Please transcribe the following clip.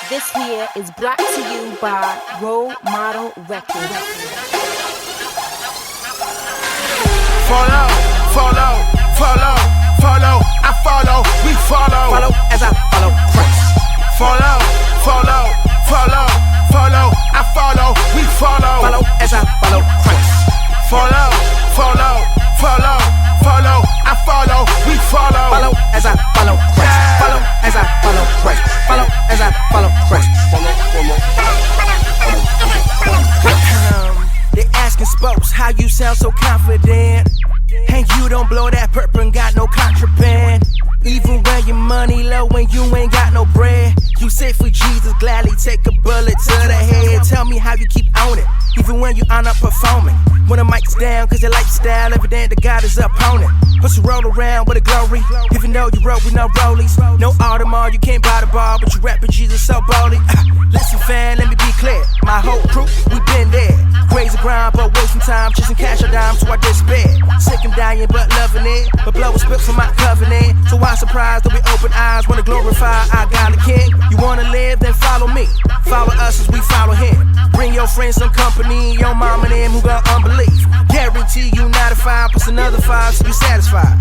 This here is brought to you by Role Model Records. Follow, follow, follow, follow, I follow, we follow. Follow as I follow Christ. Follow, follow, follow, follow, I follow, we follow. Follow as I follow Christ. Follow, follow, follow, follow, I follow, we follow. Follow as I follow Christ. Follow as I follow Christ. Follow as I follow Christ. They asking spokes how you sound so confident, and you don't blow that purple and got no contraband. Even when your money low and you ain't got no bread, you say for Jesus gladly take a bullet to the head. Tell me how you keep on it, even when you are not performing. When the mic's down, cause your lifestyle evident that God is opponent. Plus you roll around with a glory, even though you roll with no rollies. No Audemars, you can't buy the bar, but you rapping Jesus so boldly. Listen fam, let me be clear, my whole crew, we been there. Crazy grind, but wasting time, chasing cash or dime, so I despair. Sick and dying, but loving it, but blow a spit from my covenant. So why surprised that we open eyes, wanna glorify our godly King? You wanna live, then follow me. Follow us as we follow him. Bring your friends some company, your mom and them who got unbelief. Guarantee you 9 to 5 plus another 5 so you satisfied.